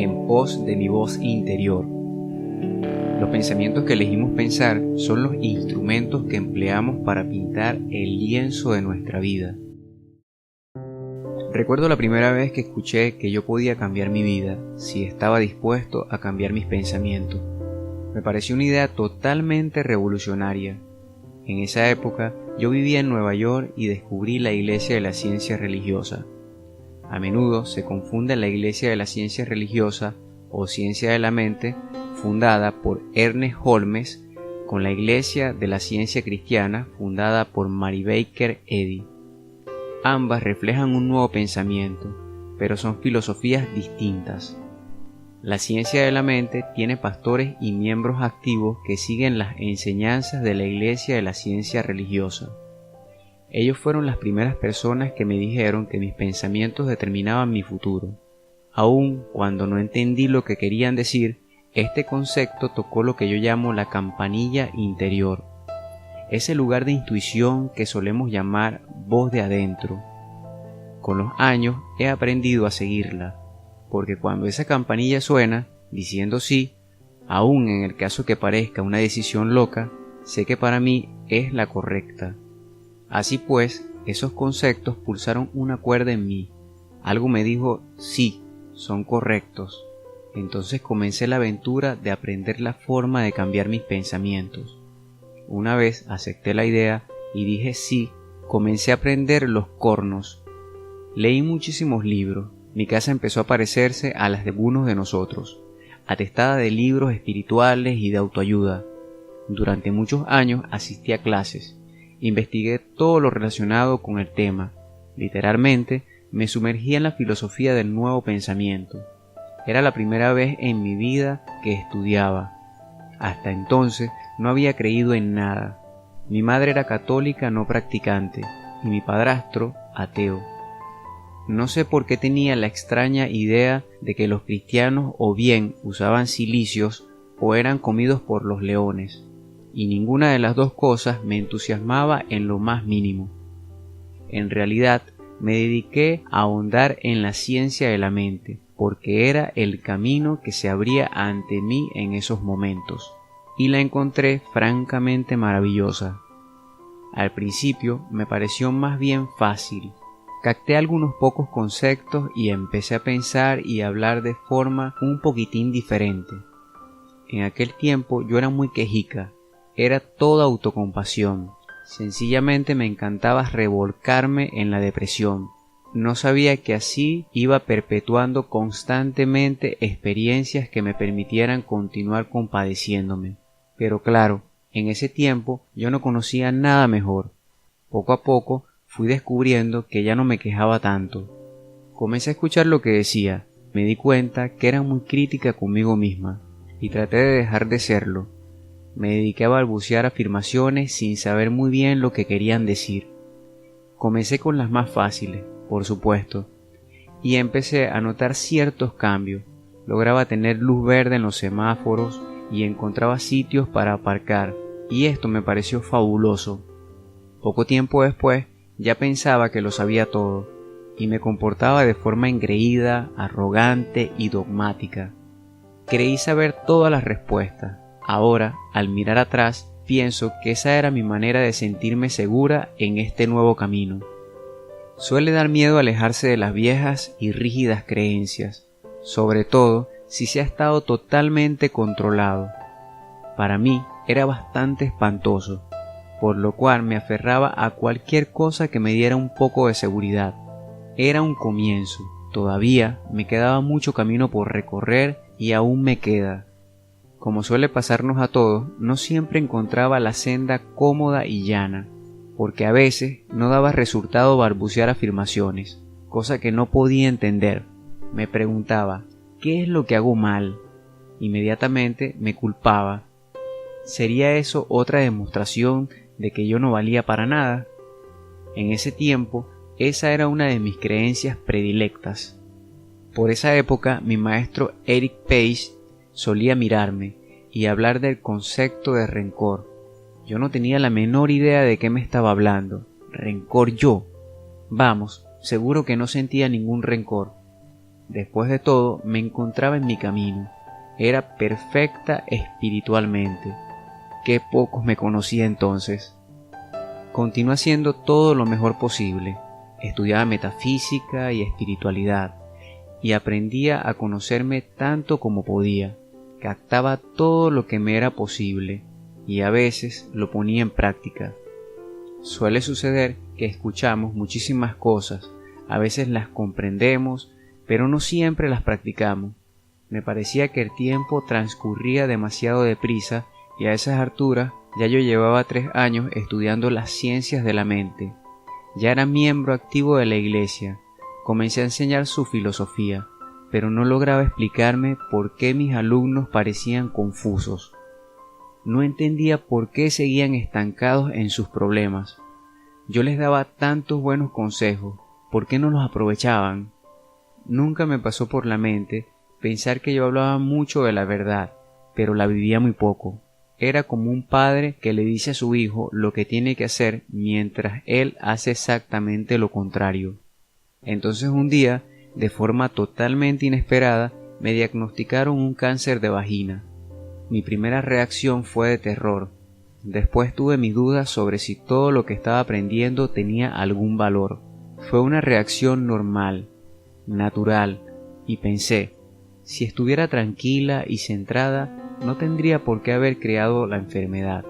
en pos de mi voz interior. Los pensamientos que elegimos pensar son los instrumentos que empleamos para pintar el lienzo de nuestra vida. Recuerdo la primera vez que escuché que yo podía cambiar mi vida si estaba dispuesto a cambiar mis pensamientos. Me pareció una idea totalmente revolucionaria. En esa época yo vivía en Nueva York y descubrí la Iglesia de la Ciencia Religiosa. A menudo se confunde la Iglesia de la Ciencia Religiosa o Ciencia de la Mente, fundada por Ernest Holmes, con la Iglesia de la Ciencia Cristiana, fundada por Mary Baker Eddy. Ambas reflejan un nuevo pensamiento, pero son filosofías distintas. La ciencia de la mente tiene pastores y miembros activos que siguen las enseñanzas de la Iglesia de la Ciencia Religiosa. Ellos fueron las primeras personas que me dijeron que mis pensamientos determinaban mi futuro. Aun cuando no entendí lo que querían decir, este concepto tocó lo que yo llamo la campanilla interior, ese lugar de intuición que solemos llamar voz de adentro. Con los años he aprendido a seguirla, porque cuando esa campanilla suena, diciendo sí, aun en el caso que parezca una decisión loca, sé que para mí es la correcta. Así pues, esos conceptos pulsaron una cuerda en mí. Algo me dijo, sí, son correctos. Entonces comencé la aventura de aprender la forma de cambiar mis pensamientos. Una vez acepté la idea y dije sí, comencé a aprender los cornos. Leí muchísimos libros. Mi casa empezó a parecerse a las de algunos de nosotros, atestada de libros espirituales y de autoayuda. Durante muchos años asistí a clases, investigué todo lo relacionado con el tema. Literalmente, me sumergí en la filosofía del nuevo pensamiento. Era la primera vez en mi vida que estudiaba. Hasta entonces no había creído en nada. Mi madre era católica no practicante y mi padrastro ateo. No sé por qué tenía la extraña idea de que los cristianos o bien usaban cilicios o eran comidos por los leones, y ninguna de las dos cosas me entusiasmaba en lo más mínimo. En realidad, me dediqué a ahondar en la ciencia de la mente, porque era el camino que se abría ante mí en esos momentos, y la encontré francamente maravillosa. Al principio me pareció más bien fácil. Capté algunos pocos conceptos y empecé a pensar y a hablar de forma un poquitín diferente. En aquel tiempo yo era muy quejica, era toda autocompasión. Sencillamente me encantaba revolcarme en la depresión. No sabía que así iba perpetuando constantemente experiencias que me permitieran continuar compadeciéndome. Pero claro, en ese tiempo yo no conocía nada mejor. Poco a poco fui descubriendo que ya no me quejaba tanto. Comencé a escuchar lo que decía, me di cuenta que era muy crítica conmigo misma, y traté de dejar de serlo. Me dediqué a balbucear afirmaciones sin saber muy bien lo que querían decir. Comencé con las más fáciles, por supuesto, y empecé a notar ciertos cambios. Lograba tener luz verde en los semáforos y encontraba sitios para aparcar, y esto me pareció fabuloso. Poco tiempo después, ya pensaba que lo sabía todo, y me comportaba de forma engreída, arrogante y dogmática. Creí saber todas las respuestas. Ahora, al mirar atrás, pienso que esa era mi manera de sentirme segura en este nuevo camino. Suele dar miedo alejarse de las viejas y rígidas creencias, sobre todo si se ha estado totalmente controlado. Para mí era bastante espantoso, por lo cual me aferraba a cualquier cosa que me diera un poco de seguridad. Era un comienzo, todavía me quedaba mucho camino por recorrer y aún me queda. Como suele pasarnos a todos, no siempre encontraba la senda cómoda y llana, porque a veces no daba resultado balbucear afirmaciones, cosa que no podía entender. Me preguntaba, ¿qué es lo que hago mal? Inmediatamente me culpaba. ¿Sería eso otra demostración de que yo no valía para nada? En ese tiempo, esa era una de mis creencias predilectas. Por esa época, mi maestro Eric Page solía mirarme y hablar del concepto de rencor. Yo no tenía la menor idea de qué me estaba hablando. ¿Rencor yo? Vamos, seguro que no sentía ningún rencor. Después de todo, me encontraba en mi camino. Era perfecta espiritualmente. Qué pocos me conocía entonces. Continué haciendo todo lo mejor posible. Estudiaba metafísica y espiritualidad y aprendía a conocerme tanto como podía. Captaba todo lo que me era posible y a veces lo ponía en práctica. Suele suceder que escuchamos muchísimas cosas, a veces las comprendemos, pero no siempre las practicamos. Me parecía que el tiempo transcurría demasiado deprisa y a esas alturas ya yo llevaba 3 años estudiando las ciencias de la mente. Ya era miembro activo de la iglesia. Comencé a enseñar su filosofía, pero no lograba explicarme por qué mis alumnos parecían confusos. No entendía por qué seguían estancados en sus problemas. Yo les daba tantos buenos consejos, ¿por qué no los aprovechaban? Nunca me pasó por la mente pensar que yo hablaba mucho de la verdad, pero la vivía muy poco. Era como un padre que le dice a su hijo lo que tiene que hacer mientras él hace exactamente lo contrario. Entonces un día, de forma totalmente inesperada, me diagnosticaron un cáncer de vagina. Mi primera reacción fue de terror. Después tuve mis dudas sobre si todo lo que estaba aprendiendo tenía algún valor. Fue una reacción normal, natural, y pensé, si estuviera tranquila y centrada, no tendría por qué haber creado la enfermedad.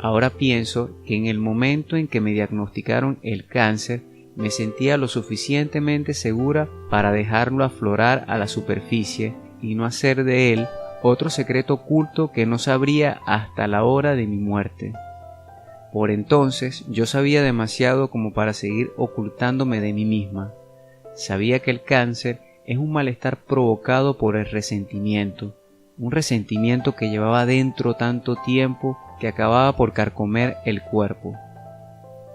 Ahora pienso que en el momento en que me diagnosticaron el cáncer, me sentía lo suficientemente segura para dejarlo aflorar a la superficie y no hacer de él otro secreto oculto que no sabría hasta la hora de mi muerte. Por entonces yo sabía demasiado como para seguir ocultándome de mí misma. Sabía que el cáncer es un malestar provocado por el resentimiento, un resentimiento que llevaba dentro tanto tiempo que acababa por carcomer el cuerpo.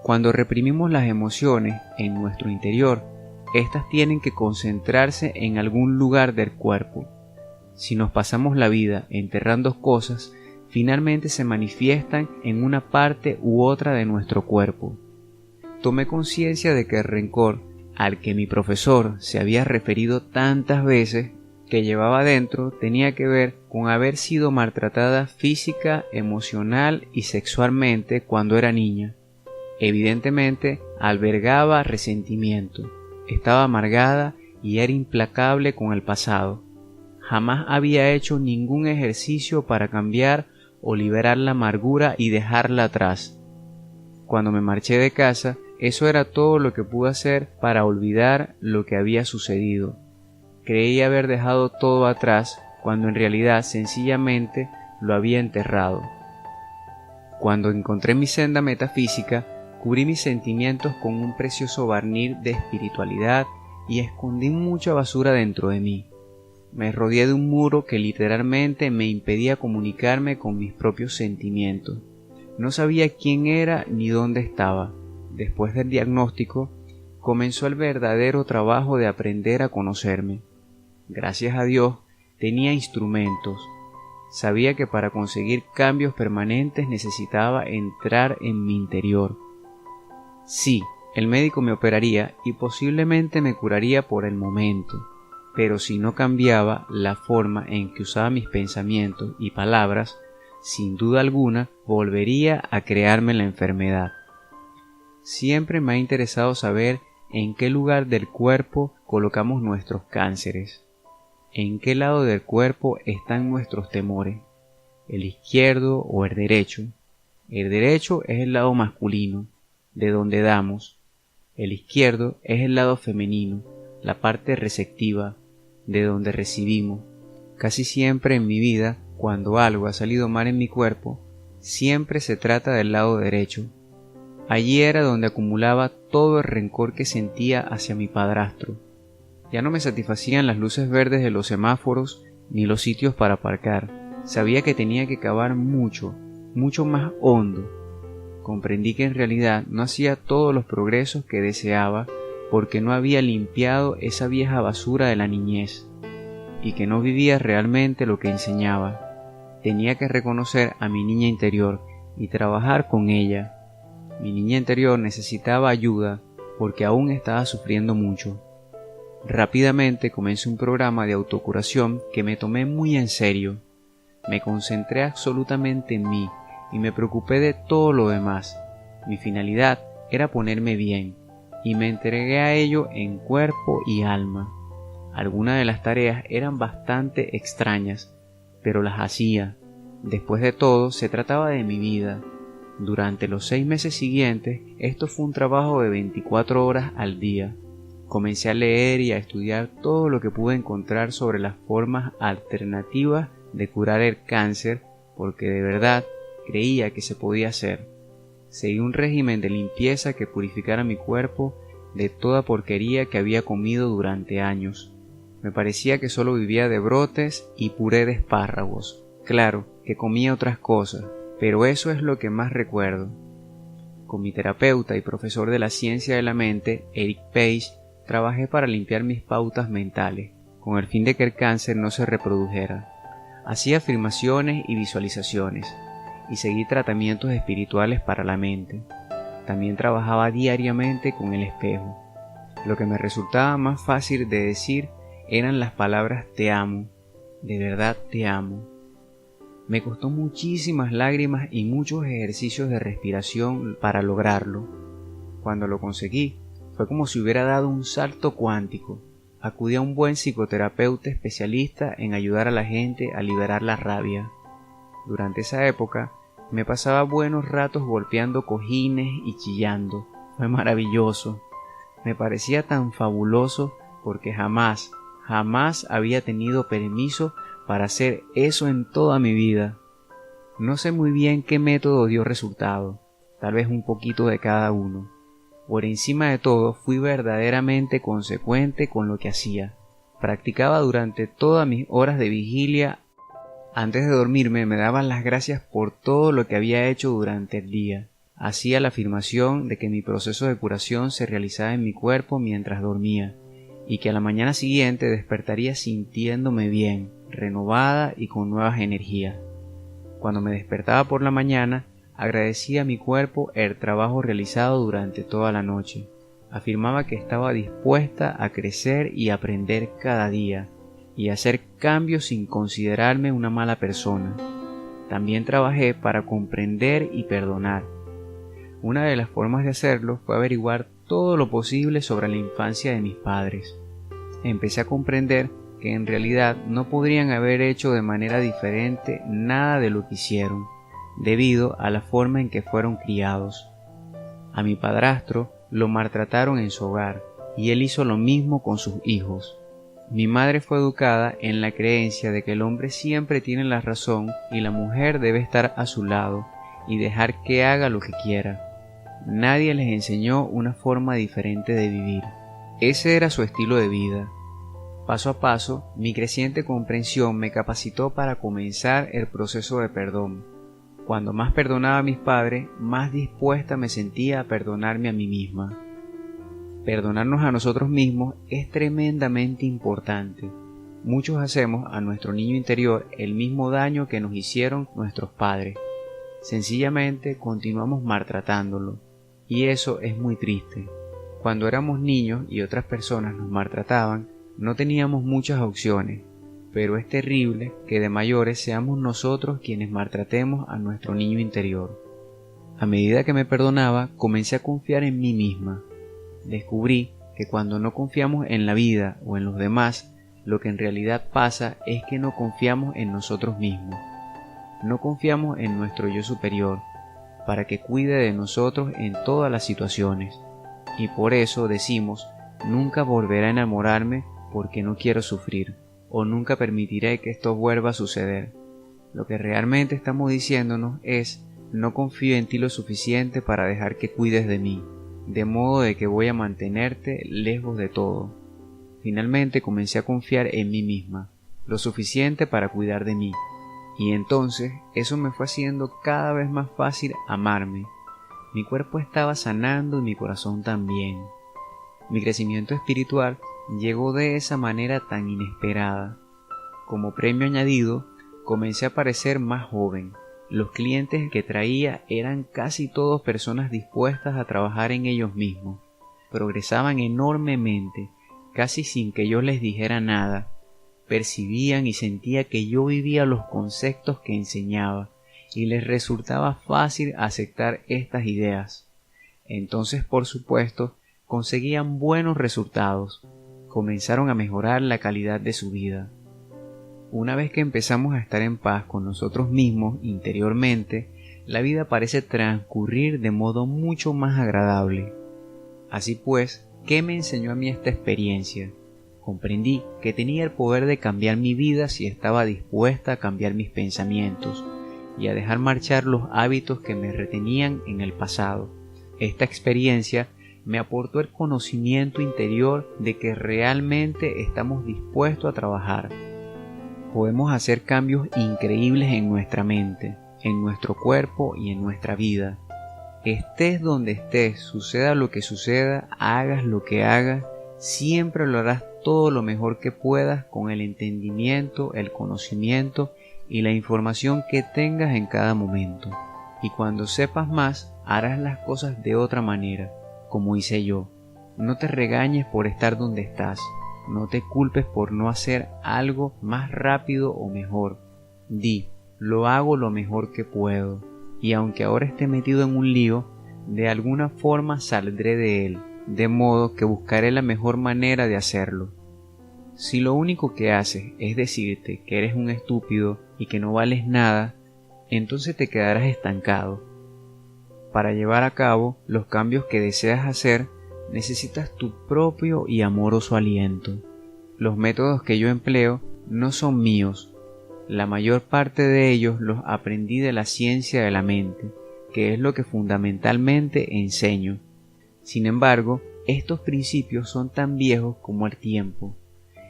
Cuando reprimimos las emociones en nuestro interior, éstas tienen que concentrarse en algún lugar del cuerpo. Si nos pasamos la vida enterrando cosas, finalmente se manifiestan en una parte u otra de nuestro cuerpo. Tomé conciencia de que el rencor al que mi profesor se había referido tantas veces que llevaba dentro tenía que ver con haber sido maltratada física, emocional y sexualmente cuando era niña. Evidentemente albergaba resentimiento, estaba amargada y era implacable con el pasado. Jamás había hecho ningún ejercicio para cambiar o liberar la amargura y dejarla atrás. Cuando me marché de casa, eso era todo lo que pude hacer para olvidar lo que había sucedido. Creí haber dejado todo atrás cuando en realidad sencillamente lo había enterrado. Cuando encontré mi senda metafísica, cubrí mis sentimientos con un precioso barniz de espiritualidad y escondí mucha basura dentro de mí. Me rodeé de un muro que literalmente me impedía comunicarme con mis propios sentimientos. No sabía quién era ni dónde estaba. Después del diagnóstico, comenzó el verdadero trabajo de aprender a conocerme. Gracias a Dios, tenía instrumentos. Sabía que para conseguir cambios permanentes necesitaba entrar en mi interior. Sí, el médico me operaría y posiblemente me curaría por el momento, pero si no cambiaba la forma en que usaba mis pensamientos y palabras, sin duda alguna volvería a crearme la enfermedad. Siempre me ha interesado saber en qué lugar del cuerpo colocamos nuestros cánceres, en qué lado del cuerpo están nuestros temores, el izquierdo o el derecho. El derecho es el lado masculino, de donde damos. El izquierdo es el lado femenino, la parte receptiva, de donde recibimos. Casi siempre en mi vida, cuando algo ha salido mal en mi cuerpo, siempre se trata del lado derecho. Allí era donde acumulaba todo el rencor que sentía hacia mi padrastro. Ya no me satisfacían las luces verdes de los semáforos ni los sitios para aparcar. Sabía que tenía que cavar mucho más hondo. Comprendí que en realidad no hacía todos los progresos que deseaba porque no había limpiado esa vieja basura de la niñez y que no vivía realmente lo que enseñaba. Tenía que reconocer a mi niña interior y trabajar con ella. Mi niña interior necesitaba ayuda porque aún estaba sufriendo mucho. Rápidamente comencé un programa de autocuración que me tomé muy en serio. Me concentré absolutamente en mí y me preocupé de todo lo demás. Mi finalidad era ponerme bien y me entregué a ello en cuerpo y alma. Algunas de las tareas eran bastante extrañas, pero las hacía. Después de todo, se trataba de mi vida. Durante los 6 meses siguientes, esto fue un trabajo de 24 horas al día. Comencé a leer y a estudiar todo lo que pude encontrar sobre las formas alternativas de curar el cáncer, porque de verdad creía que se podía hacer. Seguí un régimen de limpieza que purificara mi cuerpo de toda porquería que había comido durante años. Me parecía que solo vivía de brotes y puré de espárragos. Claro, que comía otras cosas, pero eso es lo que más recuerdo. Con mi terapeuta y profesor de la ciencia de la mente, Eric Page, trabajé para limpiar mis pautas mentales, con el fin de que el cáncer no se reprodujera. Hacía afirmaciones y visualizaciones, y seguí tratamientos espirituales para la mente. También trabajaba diariamente con el espejo. Lo que me resultaba más fácil de decir eran las palabras te amo, de verdad te amo. Me costó muchísimas lágrimas y muchos ejercicios de respiración para lograrlo. Cuando lo conseguí, fue como si hubiera dado un salto cuántico. Acudí a un buen psicoterapeuta especialista en ayudar a la gente a liberar la rabia. Durante esa época, me pasaba buenos ratos golpeando cojines y chillando. Fue maravilloso. Me parecía tan fabuloso porque jamás había tenido permiso para hacer eso en toda mi vida. No sé muy bien qué método dio resultado, tal vez un poquito de cada uno. Por encima de todo, fui verdaderamente consecuente con lo que hacía. Practicaba durante todas mis horas de vigilia. Antes de dormirme me daban las gracias por todo lo que había hecho durante el día. Hacía la afirmación de que mi proceso de curación se realizaba en mi cuerpo mientras dormía, y que a la mañana siguiente despertaría sintiéndome bien, renovada y con nuevas energías. Cuando me despertaba por la mañana, agradecía a mi cuerpo el trabajo realizado durante toda la noche. Afirmaba que estaba dispuesta a crecer y aprender cada día, y hacer cambios sin considerarme una mala persona. También trabajé para comprender y perdonar. Una de las formas de hacerlo fue averiguar todo lo posible sobre la infancia de mis padres. Empecé a comprender que en realidad no podrían haber hecho de manera diferente nada de lo que hicieron, debido a la forma en que fueron criados. A mi padrastro lo maltrataron en su hogar, y él hizo lo mismo con sus hijos. Mi madre fue educada en la creencia de que el hombre siempre tiene la razón y la mujer debe estar a su lado y dejar que haga lo que quiera. Nadie les enseñó una forma diferente de vivir. Ese era su estilo de vida. Paso a paso, mi creciente comprensión me capacitó para comenzar el proceso de perdón. Cuando más perdonaba a mis padres, más dispuesta me sentía a perdonarme a mí misma. Perdonarnos a nosotros mismos es tremendamente importante. Muchos hacemos a nuestro niño interior el mismo daño que nos hicieron nuestros padres. Sencillamente continuamos maltratándolo, y eso es muy triste. Cuando éramos niños y otras personas nos maltrataban, no teníamos muchas opciones, pero es terrible que de mayores seamos nosotros quienes maltratemos a nuestro niño interior. A medida que me perdonaba, comencé a confiar en mí misma. Descubrí que cuando no confiamos en la vida o en los demás, lo que en realidad pasa es que no confiamos en nosotros mismos. No confiamos en nuestro yo superior, para que cuide de nosotros en todas las situaciones. Y por eso decimos, nunca volveré a enamorarme porque no quiero sufrir, o nunca permitiré que esto vuelva a suceder. Lo que realmente estamos diciéndonos es, no confío en ti lo suficiente para dejar que cuides de mí, de modo de que voy a mantenerte lejos de todo. Finalmente comencé a confiar en mí misma, lo suficiente para cuidar de mí, y entonces eso me fue haciendo cada vez más fácil amarme. Mi cuerpo estaba sanando y mi corazón también. Mi crecimiento espiritual llegó de esa manera tan inesperada. Como premio añadido, comencé a parecer más joven. Los clientes que traía eran casi todos personas dispuestas a trabajar en ellos mismos. Progresaban enormemente, casi sin que yo les dijera nada, percibían y sentía que yo vivía los conceptos que enseñaba y les resultaba fácil aceptar estas ideas. Entonces, por supuesto, conseguían buenos resultados, comenzaron a mejorar la calidad de su vida. Una vez que empezamos a estar en paz con nosotros mismos interiormente, la vida parece transcurrir de modo mucho más agradable. Así pues, ¿qué me enseñó a mí esta experiencia? Comprendí que tenía el poder de cambiar mi vida si estaba dispuesta a cambiar mis pensamientos y a dejar marchar los hábitos que me retenían en el pasado. Esta experiencia me aportó el conocimiento interior de que realmente estamos dispuestos a trabajar. Podemos hacer cambios increíbles en nuestra mente, en nuestro cuerpo y en nuestra vida. Estés donde estés, suceda lo que suceda, hagas lo que hagas, siempre lo harás todo lo mejor que puedas con el entendimiento, el conocimiento y la información que tengas en cada momento. Y cuando sepas más, harás las cosas de otra manera, como hice yo. No te regañes por estar donde estás. No te culpes por no hacer algo más rápido o mejor. Di, lo hago lo mejor que puedo. Y aunque ahora esté metido en un lío, de alguna forma saldré de él, de modo que buscaré la mejor manera de hacerlo. Si lo único que haces es decirte que eres un estúpido y que no vales nada, entonces te quedarás estancado. Para llevar a cabo los cambios que deseas hacer, necesitas tu propio y amoroso aliento. Los métodos que yo empleo no son míos. La mayor parte de ellos los aprendí de la ciencia de la mente, que es lo que fundamentalmente enseño. Sin embargo, estos principios son tan viejos como el tiempo.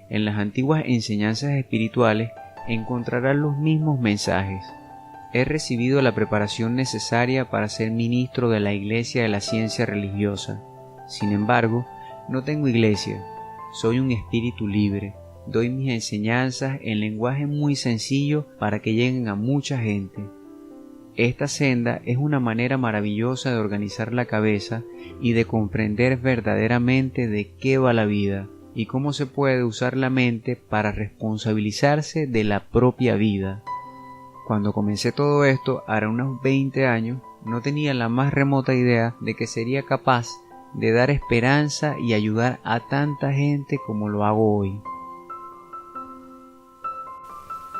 En las antiguas enseñanzas espirituales encontrarás los mismos mensajes. He recibido la preparación necesaria para ser ministro de la Iglesia de la Ciencia Religiosa. Sin embargo, no tengo iglesia, soy un espíritu libre, doy mis enseñanzas en lenguaje muy sencillo para que lleguen a mucha gente. Esta senda es una manera maravillosa de organizar la cabeza y de comprender verdaderamente de qué va la vida y cómo se puede usar la mente para responsabilizarse de la propia vida. Cuando comencé todo esto, hará unos 20 años, no tenía la más remota idea de que sería capaz de dar esperanza y ayudar a tanta gente como lo hago hoy.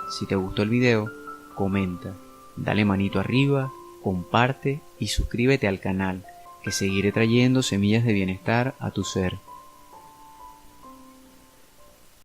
Si te gustó el video, comenta, dale manito arriba, comparte y suscríbete al canal, que seguiré trayendo semillas de bienestar a tu ser.